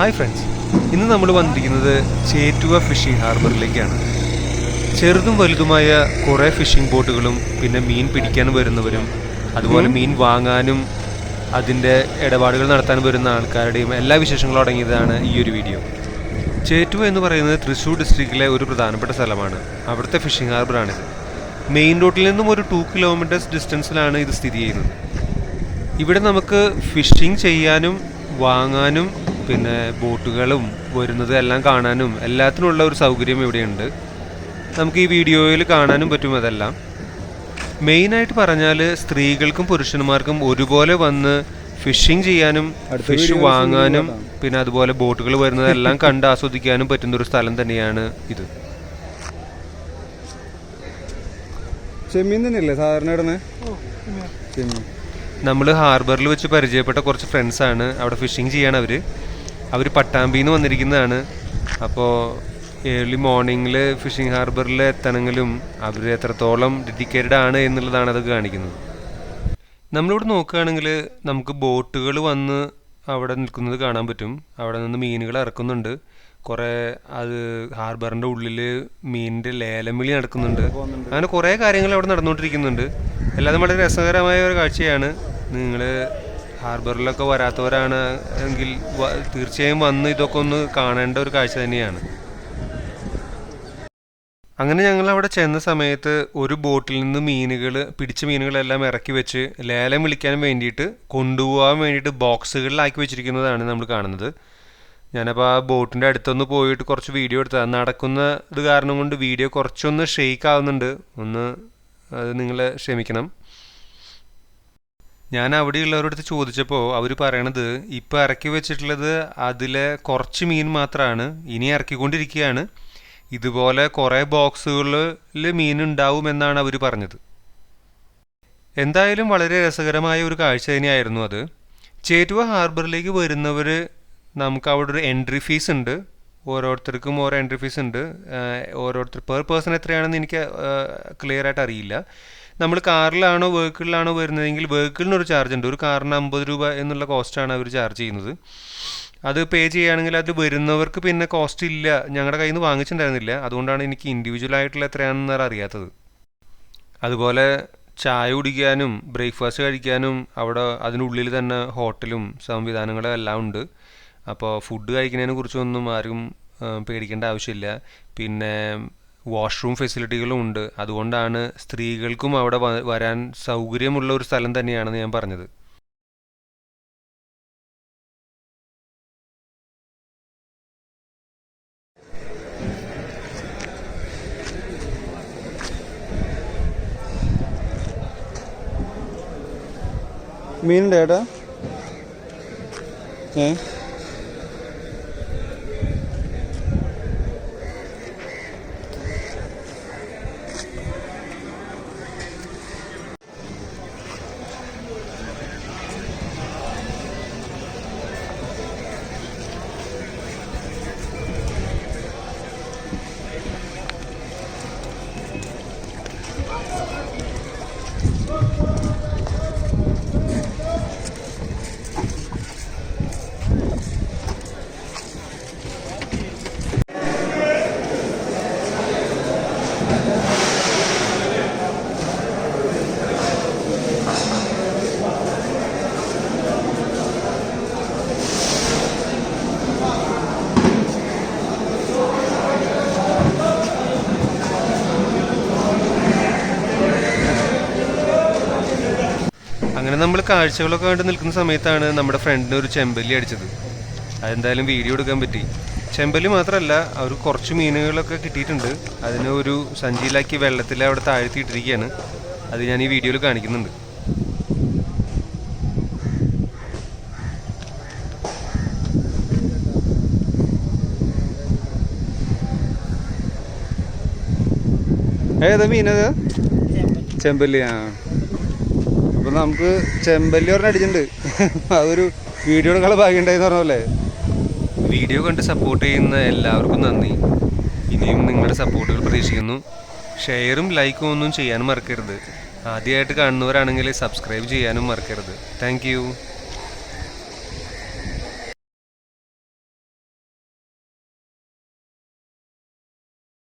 Hi friends, ഇന്ന് നമ്മൾ വന്നിരിക്കുന്നത് ചേറ്റുവ ഫിഷിംഗ് ഹാർബറിലേക്കാണ്. ചെറുതും വലുതുമായ കുറേ ഫിഷിംഗ് ബോട്ടുകളും പിന്നെ മീൻ പിടിക്കാൻ വരുന്നവരും അതുപോലെ മീൻ വാങ്ങാനും അതിൻ്റെ ഇടപാടുകൾ നടത്താൻ വരുന്ന ആൾക്കാരുടെയും എല്ലാ വിശേഷങ്ങളും അടങ്ങിയതാണ് ഈ ഒരു വീഡിയോ. ചേറ്റുവ എന്ന് പറയുന്നത് തൃശ്ശൂർ ഡിസ്ട്രിക്റ്റിലെ ഒരു പ്രധാനപ്പെട്ട സ്ഥലമാണ്. അവിടുത്തെ ഫിഷിംഗ് ഹാർബറാണിത്. മെയിൻ റോഡിൽ നിന്നും ഒരു 2 കിലോമീറ്റേഴ്സ് ഡിസ്റ്റൻസിലാണ് ഇത് സ്ഥിതി ചെയ്യുന്നത്. ഇവിടെ നമുക്ക് ഫിഷിംഗ് ചെയ്യാനും വാങ്ങാനും പിന്നെ ബോട്ടുകളും വരുന്നത് എല്ലാം കാണാനും എല്ലാത്തിനുള്ള ഒരു സൗകര്യം ഇവിടെയുണ്ട്. നമുക്ക് ഈ വീഡിയോയിൽ കാണാനും പറ്റും. അതെല്ലാം മെയിനായിട്ട് പറഞ്ഞാൽ സ്ത്രീകൾക്കും പുരുഷന്മാർക്കും ഒരുപോലെ വന്ന് ഫിഷിംഗ് ചെയ്യാനും ഫിഷ് വാങ്ങാനും പിന്നെ അതുപോലെ ബോട്ടുകൾ വരുന്നതെല്ലാം കണ്ട് ആസ്വദിക്കാനും പറ്റുന്നൊരു സ്ഥലം തന്നെയാണ് ഇത്. ചെമ്മീൻ തന്നെയല്ലേ സാധാരണ ഇടുന്നത്? നമ്മൾ ഹാർബറിൽ വെച്ച് പരിചയപ്പെട്ട കുറച്ച് ഫ്രണ്ട്സാണ് അവിടെ ഫിഷിംഗ് ചെയ്യാണ്. അവർ പട്ടാമ്പിയിൽ നിന്ന് വന്നിരിക്കുന്നതാണ്. അപ്പോൾ ഏർലി മോർണിംഗിൽ ഫിഷിംഗ് ഹാർബറിൽ എത്തണമെങ്കിലും അവർ എത്രത്തോളം ഡെഡിക്കേറ്റഡ് ആണ് എന്നുള്ളതാണ് അത് കാണിക്കുന്നത്. നമ്മളിവിടെ നോക്കുകയാണെങ്കിൽ നമുക്ക് ബോട്ടുകൾ വന്ന് അവിടെ നിൽക്കുന്നത് കാണാൻ പറ്റും. അവിടെ നിന്ന് മീനുകൾ ഇറക്കുന്നുണ്ട്. കുറേ അത് ഹാർബറിൻ്റെ ഉള്ളിൽ മീനിൻ്റെ ലേലം വിളി നടക്കുന്നുണ്ട്. അങ്ങനെ കുറേ കാര്യങ്ങൾ അവിടെ നടന്നുകൊണ്ടിരിക്കുന്നുണ്ട്. എല്ലാതും വളരെ രസകരമായ ഒരു കാഴ്ചയാണ്. നിങ്ങൾ ഹാർബറിലൊക്കെ വരാത്തവരാണ് എങ്കിൽ തീർച്ചയായും വന്ന് ഇതൊക്കെ ഒന്ന് കാണേണ്ട ഒരു കാഴ്ച തന്നെയാണ്. അങ്ങനെ ഞങ്ങൾ അവിടെ ചെന്ന സമയത്ത് ഒരു ബോട്ടിൽ നിന്ന് പിടിച്ച മീനുകളെല്ലാം ഇറക്കി വെച്ച് ലേലം വിളിക്കാൻ വേണ്ടിയിട്ട് കൊണ്ടുപോകാൻ വേണ്ടിയിട്ട് ബോക്സുകളിലാക്കി വെച്ചിരിക്കുന്നതാണ് നമ്മൾ കാണുന്നത്. ഞാനപ്പോൾ ആ ബോട്ടിൻ്റെ അടുത്തൊന്ന് പോയിട്ട് കുറച്ച് വീഡിയോ എടുത്തത്. നടക്കുന്ന ഇത് കാരണം കൊണ്ട് വീഡിയോ കുറച്ചൊന്ന് ഷെയ്ക്ക് ആവുന്നുണ്ട്. അത് നിങ്ങൾ ക്ഷമിക്കണം. ഞാൻ അവിടെയുള്ളവരുടെ അടുത്ത് ചോദിച്ചപ്പോൾ അവർ പറയണത് ഇപ്പോൾ ഇറക്കി വെച്ചിട്ടുള്ളത് അതിലെ കുറച്ച് മീൻ മാത്രമാണ്, ഇനി ഇറക്കിക്കൊണ്ടിരിക്കുകയാണ്. ഇതുപോലെ കുറേ ബോക്സുകളിൽ മീൻ ഉണ്ടാവുമെന്നാണ് അവർ പറഞ്ഞത്. എന്തായാലും വളരെ രസകരമായ ഒരു കാഴ്ച തന്നെയായിരുന്നു അത്. ചേറ്റുവ ഹാർബറിലേക്ക് വരുന്നവർ നമുക്ക് അവിടെ ഒരു എൻട്രി ഫീസ് ഉണ്ട്. ഓരോരുത്തർക്കും ഓരോ എൻട്രി ഫീസ് ഉണ്ട്. ഓരോരുത്തർ പെർ പേഴ്സൺ എത്രയാണെന്ന് എനിക്ക് ക്ലിയർ ആയിട്ട് അറിയില്ല. നമ്മൾ കാറിലാണോ വെഹിക്കിളിലാണോ വരുന്നതെങ്കിൽ വെഹിക്കിളിനൊരു ചാർജ് ഉണ്ട്. ഒരു കാറിന് 50 രൂപ എന്നുള്ള കോസ്റ്റാണ് അവർ ചാർജ് ചെയ്യുന്നത്. അത് പേ ചെയ്യുകയാണെങ്കിൽ അത് വരുന്നവർക്ക് പിന്നെ കോസ്റ്റ് ഇല്ല. ഞങ്ങളുടെ കയ്യിൽ നിന്ന് വാങ്ങിച്ചിട്ടുണ്ടായിരുന്നില്ല. അതുകൊണ്ടാണ് എനിക്ക് ഇൻഡിവിജ്വൽ ആയിട്ടുള്ള എത്രയാണെന്ന് അറിയാത്തത്. അതുപോലെ ചായ കുടിക്കാനും ബ്രേക്ക്ഫാസ്റ്റ് കഴിക്കാനും അവിടെ അതിനുള്ളിൽ തന്നെ ഹോട്ടലും സംവിധാനങ്ങളും എല്ലാം ഉണ്ട്. അപ്പോൾ ഫുഡ് കഴിക്കുന്നതിനെ കുറിച്ചൊന്നും ആരും പേടിക്കേണ്ട ആവശ്യമില്ല. പിന്നെ വാഷ്റൂം ഫെസിലിറ്റികളും ഉണ്ട്. അതുകൊണ്ടാണ് സ്ത്രീകൾക്കും അവിടെ വരാൻ സൗകര്യമുള്ള ഒരു സ്ഥലം തന്നെയാണെന്ന് ഞാൻ പറഞ്ഞത്. മീനുണ്ട് ചേട്ടാ? അങ്ങനെ നമ്മൾ കാഴ്ചകളൊക്കെ കണ്ട് നിൽക്കുന്ന സമയത്താണ് നമ്മുടെ ഫ്രണ്ടിന് ഒരു ചെമ്പല്ലി അടിച്ചത്. അതെന്തായാലും വീഡിയോ എടുക്കാൻ പറ്റി. ചെമ്പല്ലി മാത്രമല്ല, അവർ കുറച്ച് മീനുകളൊക്കെ കിട്ടിയിട്ടുണ്ട്. അതിനെ ഒരു സഞ്ചിയിലാക്കി വെള്ളത്തിൽ അവിടെ താഴ്ത്തിയിട്ടിരിക്കുകയാണ്. അത് ഞാൻ ഈ വീഡിയോയിൽ കാണിക്കുന്നുണ്ട്. ഏതാ മീനത്? ചെമ്പല്ലി. അപ്പം നമുക്ക് ചെമ്പല്ലി പറഞ്ഞ അടിച്ചിട്ടുണ്ട്. അതൊരു വീഡിയോ എടുക്കാനുള്ള ഭാഗ്യം ഉണ്ടായെന്ന് പറഞ്ഞല്ലേ. വീഡിയോ കണ്ട് സപ്പോർട്ട് ചെയ്യുന്ന എല്ലാവർക്കും നന്ദി. ഇനിയും നിങ്ങളുടെ സപ്പോർട്ടുകൾ പ്രതീക്ഷിക്കുന്നു. ഷെയറും ലൈക്കും ഒന്നും ചെയ്യാനും മറക്കരുത്. ആദ്യമായിട്ട് കാണുന്നവരാണെങ്കിൽ സബ്സ്ക്രൈബ് ചെയ്യാനും മറക്കരുത്. താങ്ക്